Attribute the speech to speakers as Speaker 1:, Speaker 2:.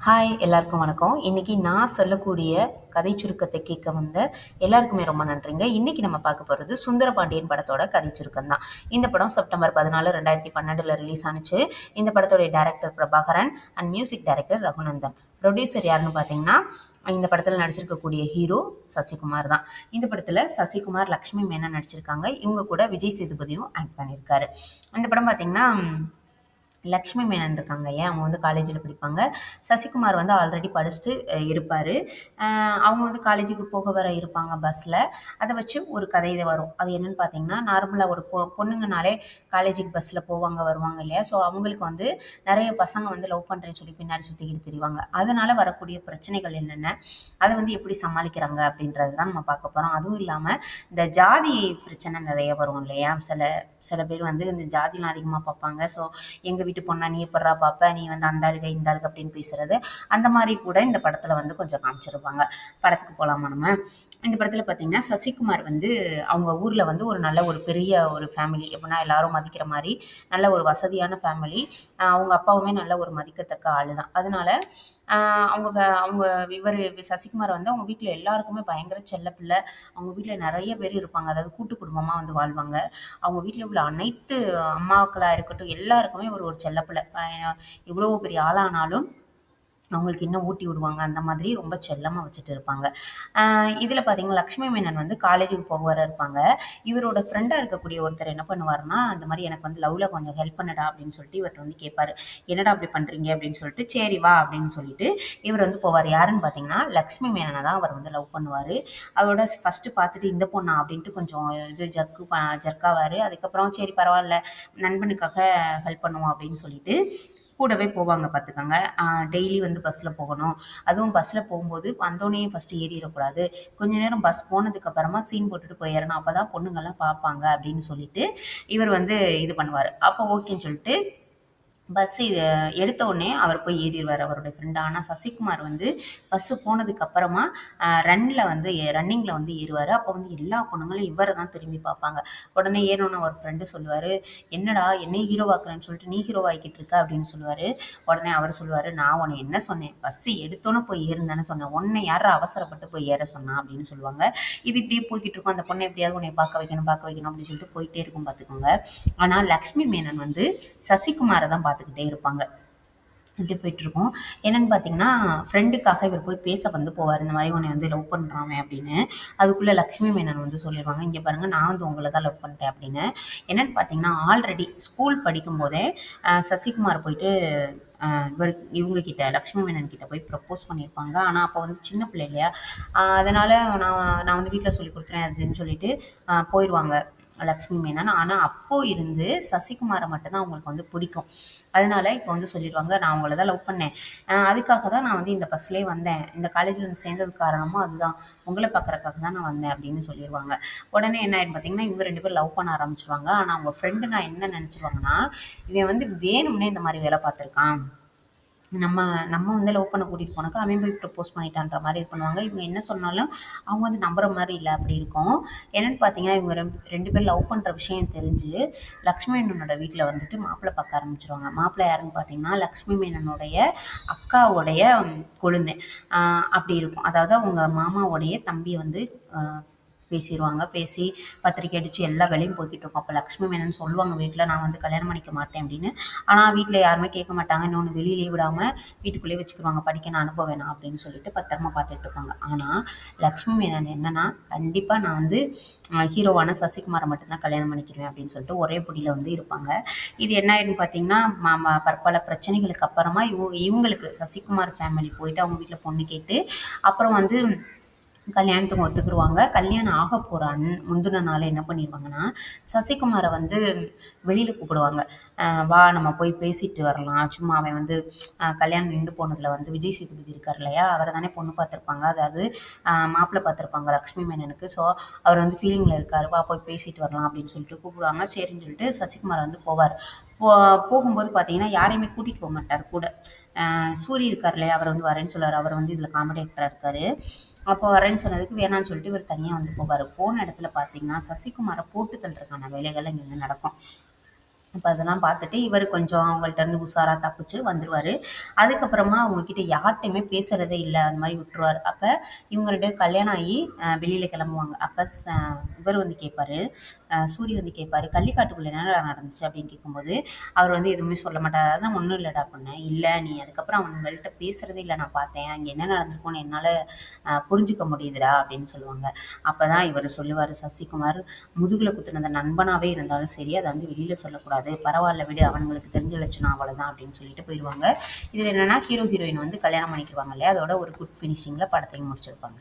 Speaker 1: Hi எல்லாருக்கும் வணக்கம். இன்னைக்கு நான் சொல்லக்கூடிய கதை சுருக்கத்தை கேட்க வந்த எல்லாருக்குமே ரொம்ப நன்றிங்க. இன்னைக்கு நம்ம பார்க்க போறது சுந்தரபாண்டியன் படத்தோட கதை சுருக்கம் தான். இந்த படம் செப்டம்பர் 14, 2012 ரிலீஸ் ஆனுச்சு. இந்த படத்தோடைய director Prabhakaran and music director Raghunandan. Producer யாருன்னு பார்த்தீங்கன்னா, இந்த படத்தில் நடிச்சிருக்கக்கூடிய ஹீரோ சசிகுமார் தான். இந்த படத்தில் சசிகுமார், லக்ஷ்மி மேனன் நடிச்சிருக்காங்க. இவங்க கூட விஜய் சேதுபதியும் ஆக்ட் பண்ணியிருக்காரு. இந்த படம் பார்த்தீங்கன்னா லக்ஷ்மி மேனன் இருக்காங்க இல்லையா, அவங்க வந்து காலேஜில் படிப்பாங்க. சசிகுமார் வந்து ஆல்ரெடி படிச்சுட்டு இருப்பார். அவங்க வந்து காலேஜுக்கு போக வர இருப்பாங்க பஸ்ஸில். அதை வச்சு ஒரு கதை இது வரும். அது என்னன்னு பார்த்தீங்கன்னா, நார்மலாக ஒரு பொண்ணுங்கனாலே காலேஜுக்கு பஸ்ஸில் போவாங்க வருவாங்க இல்லையா, ஸோ அவங்களுக்கு வந்து நிறைய பசங்க வந்து லவ் பண்ணுறேன்னு சொல்லி பின்னாடி சுற்றிக்கிட்டு திரிவாங்க. அதனால வரக்கூடிய பிரச்சனைகள் என்னென்ன, அதை வந்து எப்படி சமாளிக்கிறாங்க அப்படின்றது தான் நம்ம பார்க்க போகிறோம். அதுவும் இல்லாமல் இந்த ஜாதி பிரச்சனை நிறைய வரும் இல்லையா, சில சில பேர் வந்து இந்த ஜாதிலாம் அதிகமாக பார்ப்பாங்க. ஸோ எங்கள் வீட்டு பொண்ணா நீ எப்பட்றா பார்ப்ப, நீ வந்து அந்த ஆளுக இந்த ஆளுக அப்படின்னு பேசுறது, அந்த மாதிரி கூட இந்த படத்தில் வந்து கொஞ்சம் காமிச்சிருப்பாங்க. படத்துக்கு போகலாமா நம்ம? இந்த படத்தில் பார்த்தீங்கன்னா சசிகுமார் வந்து அவங்க ஊரில் வந்து ஒரு நல்ல ஒரு பெரிய ஒரு ஃபேமிலி, எப்படின்னா எல்லாரும் மதிக்கிற மாதிரி நல்ல ஒரு வசதியான ஃபேமிலி. அவங்க அப்பாவுமே நல்ல ஒரு மதிக்கத்தக்க ஆளு தான். அதனால அவங்க இவர் சசிகுமார் வந்து அவங்க வீட்டில் எல்லாருக்குமே பயங்கர செல்ல பிள்ளை. அவங்க வீட்டில் நிறைய பேர் இருப்பாங்க, அதாவது கூட்டு குடும்பமாக வந்து வாழ்வாங்க. அவங்க வீட்டில் உள்ள அனைத்து அம்மாக்களாக இருக்கட்டும் எல்லாருக்குமே ஒரு ஒரு செல்லப்பிள்ளை. இவ்வளோ பெரிய ஆளானாலும் அவங்களுக்கு இன்னும் ஊட்டி விடுவாங்க. அந்த மாதிரி ரொம்ப செல்லமா வச்சுட்டு இருப்பாங்க. இதில பார்த்தீங்கன்னா, லக்ஷ்மி மேனன் வந்து காலேஜுக்கு போக வர இருப்பாங்க. இவரோட ஃப்ரெண்டா இருக்கக்கூடிய ஒருத்தர் என்ன பண்ணுவாருன்னா, இந்த மாரி எனக்கு வந்து லவ்ல கொஞ்சம் ஹெல்ப் பண்ணுடா அப்படின்னு சொல்லிட்டு இவர்ட்ட வந்து கேட்பாரு. என்னடா அப்படி பண்றீங்க அப்படின்னு சொல்லிட்டு, சரி வா அப்படின்னு சொல்லிட்டு இவர் வந்து போவாரு. யாருன்னு பார்த்தீங்கன்னா, லக்ஷ்மி மேனன தான் அவர் வந்து லவ் பண்ணுவாரு. அவரோட ஃபர்ஸ்ட்டு பார்த்துட்டு இந்த பொண்ணா அப்படின்ட்டு கொஞ்சம் இது ஜர்க்காவாரு. அதுக்கப்புறம் சரி பரவால்ல, நண்பனுக்காக ஹெல்ப் பண்ணுவோம் அப்படின்னு சொல்லிட்டு கூடவே போவாங்க பார்த்துக்கங்க. டெய்லி வந்து பஸ்ஸில் போகணும். அதுவும் பஸ்ஸில் போகும்போது வந்தோனே ஃபர்ஸ்ட்டு ஏறிறக்கூடாது. கொஞ்ச நேரம் பஸ் போனதுக்கு அப்புறமா சீன் போட்டுட்டு போய் ஏறணும். அப்பதான் பொண்ணுங்கலாம் பார்ப்பாங்க அப்படின்னு சொல்லிட்டு, இவர் வந்து இது பண்ணுவாரு. அப்போ ஓகேன்னு சொல்லிட்டு பஸ் எடுத்த உடனே அவர் போய் ஏறிருவாரு அவருடைய ஃப்ரெண்ட். ஆனா சசிகுமார் வந்து பஸ் போனதுக்கு அப்புறமா ரன்னிங்ல வந்து ஏறுவாரு. அப்போ வந்து எல்லா பொண்ணுங்களும் இவரை தான் திரும்பி பார்ப்பாங்க. உடனே ஏறணும்னு அவர் ஃப்ரெண்டு சொல்லுவாரு, என்னடா என்னைய ஹீரோவாக்குறேன்னு சொல்லிட்டு நீ ஹீரோவாக்கிட்டு இருக்க அப்படின்னு சொல்லுவாரு. உடனே அவர் சொல்லுவாரு, நான் உன்னை என்ன சொன்னேன், பஸ் எடுத்தோன்னே போய் ஏறுந்தானே சொன்னேன், உன்னை யாரா அவசரப்பட்டு போய் ஏற சொன்னா அப்படின்னு சொல்லுவாங்க. இது இப்படியே போய்கிட்டு இருக்கும். அந்த பொண்ணை எப்படியாவது உன்னை பார்க்க வைக்கணும் அப்படின்னு சொல்லிட்டு போயிட்டே இருக்கும் பார்த்துக்கோங்க. ஆனா லக்ஷ்மி மேனன் வந்து சசிகுமாரை தான் பார்த்துக்கிட்டே இருப்பாங்க. இப்படி போயிட்டுருக்கும். என்னன்னு பார்த்தீங்கன்னா, ஃப்ரெண்டுக்காக இவர் போய் பேச வந்து போவாரு. இந்த மாரி உன்னைய வந்து லவ் பண்றான் அவன் அப்படின்னு. அதுக்குள்ள லக்ஷ்மி மேனன் வந்து சொல்லிருவாங்க, இங்க பாருங்க நான் வந்து உங்கள தான் லவ் பண்றேன் அப்படின்னு. என்னன்னு பார்த்தீங்கன்னா, ஆல்ரெடி ஸ்கூல் படிக்கும்போதே சசிகுமார் போயிட்டு இவர் இவங்க கிட்ட லக்ஷ்மி மேனன் கிட்ட போய் ப்ரப்போஸ் பண்ணியிருப்பாங்க. ஆனா அப்போ வந்து சின்ன பிள்ளை இல்லையா? அதனால நான் நான் வந்து வீட்ல சொல்லிக் குடுத்துறேன் அதுன்னு சொல்லிட்டு போயிருவாங்க லக்ஷ்மி மேனன். ஆனா அப்போ இருந்து சசிகுமார மட்டும் தான் அவங்களுக்கு வந்து பிடிக்கும். அதனால இப்போ வந்து சொல்லிருவாங்க, நான் உங்கள தான் லவ் பண்ணேன். அதுக்காக தான் நான் வந்து இந்த பஸ்லயே வந்தேன். இந்த காலேஜ்ல வந்து சேர்ந்ததுக்கு காரணமும் அதுதான். உங்கள பார்க்கறக்காக தான் நான் வந்தேன் அப்படின்னு சொல்லிருவாங்க. உடனே என்ன ஆயிடும் பார்த்தீங்கன்னா, இவங்க 2 பேரும் லவ் பண்ண ஆரம்பிச்சுருவாங்க. ஆனா அவங்க ஃப்ரெண்டு நான் என்ன நெனச்சுருவாங்கன்னா, இவன் வந்து வேணும்னே இந்த மாரி வேல பார்த்துருக்கான். நம்ம நம்ம வந்து லவ் பண்ண கூட்டிட்டு போனதுக்கு அவன் போய் ப்ரப்போஸ் பண்ணிட்டான்ற மாரி இது பண்ணுவாங்க. இவங்க என்ன சொன்னாலும் அவங்க வந்து நம்புற மாரி இல்ல அப்படி இருக்கும். என்னன்னு பார்த்தீங்கன்னா, இவங்க 2 பேரும் லவ் பண்ற விஷயம் தெரிஞ்சு, லக்ஷ்மி மேனனோட வீட்ல வந்துட்டு மாப்பிள்ளை பார்க்க ஆரம்பிச்சுருவாங்க. மாப்பிள்ளை யாருன்னு பார்த்தீங்கன்னா, லக்ஷ்மி மேனனுடைய அக்காவுடைய கொழுந்தன். அ அப்படி இருக்கும். அதாவது அவங்க மாமாவுடைய தம்பிய வந்து அ பேசிருவாங்க. பேசி பத்திரிக்கை அடிச்சு எல்லா வேலையும் போய்க்கிட்டு இருக்கும். அப்ப லக்ஷ்மி மேனன் சொல்லுவாங்க வீட்ல, நான் வந்து கல்யாணம் பண்ணிக்க மாட்டேன் அப்படின்னு. ஆனா வீட்ல யாருமே கேட்க மாட்டாங்க. இன்னொன்னு வெளியிலயே விடாம வீட்டுக்குள்ளேயே வச்சுக்குருவாங்க. படிக்க நான் அனுப்ப வேணாம் அப்படின்னு சொல்லிட்டு பத்திரமா பார்த்துட்டு இருப்பாங்க. ஆனா லக்ஷ்மி மேனன் என்னன்னா, கண்டிப்பா நான் வந்து ஹீரோவான சசிகுமார மட்டும் தான் கல்யாணம் பண்ணிக்கிருவேன் அப்படின்னு சொல்லிட்டு ஒரே புடியில வந்து இருப்பாங்க. இது என்ன ஆயிடும்னு பார்த்தீங்கன்னா, பற்பல பிரச்சனைகளுக்கு அப்புறமா இவங்களுக்கு சசிகுமார் ஃபேமிலி போயிட்டு அவங்க வீட்ல பொண்ணு கேட்டு, அப்புறம் வந்து கல்யாணத்துக்கு ஒத்துக்குருவாங்க. கல்யாணம் ஆக போற முந்தின நாள் என்ன பண்ணிருவாங்கன்னா, சசிகுமார வந்து வெளியில கூப்பிடுவாங்க. வா நம்ம போய் பேசிட்டு வரலாம். சும்மா அவன் வந்து கல்யாணம் நின்று போனதுல வந்து விஜய் சேதுபதி இருக்கார் இல்லையா? அவர தானே பொண்ணு பார்த்துருப்பாங்க. அதாவது மாப்பிள்ளை பார்த்துருப்பாங்க லக்ஷ்மி மேனனுக்கு. ஸோ அவர் வந்து ஃபீலிங்ல இருக்காரு. வா போய் பேசிட்டு வரலாம் அப்படின்னு சொல்லிட்டு கூப்பிடுவாங்க. சரின்னு சொல்லிட்டு சசிகுமார் வந்து போவார். போ போகும்போது பார்த்தீங்கன்னா, யாரையுமே கூட்டிட்டு போமாட்டாரு கூட. சூரி இருக்கார் இல்லையா? அவர் வந்து வரேன்னு சொல்லுவாரு. அவர் வந்து இதில காமெடி ஆக்டரா இருக்காரு. அப்போ வரேன்னு சொன்னதுக்கு வேணான்னு சொல்லிட்டு இவர் தனியா வந்து போவாரு. போன இடத்துல பார்த்தீங்கன்னா, சசிகுமார போட்டு தள்ளுறதுக்கான வேலைகள் இங்க வந்து நடக்கும். அப்ப அதெல்லாம் பார்த்துட்டு இவரு கொஞ்சம் அவங்கள்ட்ட இருந்து உஷாரா தப்பிச்சு வந்துருவாரு. அதுக்கப்புறமா அவங்க கிட்ட யார்ட்டயுமே பேசுறதே இல்ல. அந்த மாரி விட்டுருவாரு. அப்ப இவங்க 2 பேரும் கல்யாணம் ஆகி வெளியில கிளம்புவாங்க. அப்ப இவரு வந்து கேட்பாரு, சூரி வந்து கேட்பாரு, "கள்ளிக்காட்டுக்குள்ள என்னடா நடந்துச்சு?" அப்படின்னு கேட்கும்போது, அவர் வந்து எதுவுமே சொல்ல மாட்டாரு. "அதெல்லாம் ஒண்ணும் இல்லடா" அப்படின்னேன். "இல்ல நீ அதுக்கப்புறம் அவனுங்கள்ட்ட பேசுறதே இல்ல நான் பார்த்தேன். அங்க என்ன நடந்திருக்கும்னு என்னால புரிஞ்சுக்க முடியுதுடா" அப்படின்னு சொல்லுவாங்க. அப்பதான் இவரு சொல்லுவாரு சசிகுமார், "முதுகுல குத்துன அந்த நண்பனாவே இருந்தாலும் சரி, அத வந்து வெளியில சொல்லக்கூடாது. பரவால்ல விடு அவனுங்களுக்கு தெரிஞ்சிருச்சுனா அவ்வளதான்" அப்படின்னு சொல்லிட்டு போயிருவாங்க. இதுல என்னன்னா ஹீரோ, ஹீரோயின் வந்து கல்யாணம் பண்ணிக்கிருவாங்க இல்லையா? அதோட ஒரு குட் ஃபினிஷிங்ல படத்தையும் முடிச்சிருப்பாங்க.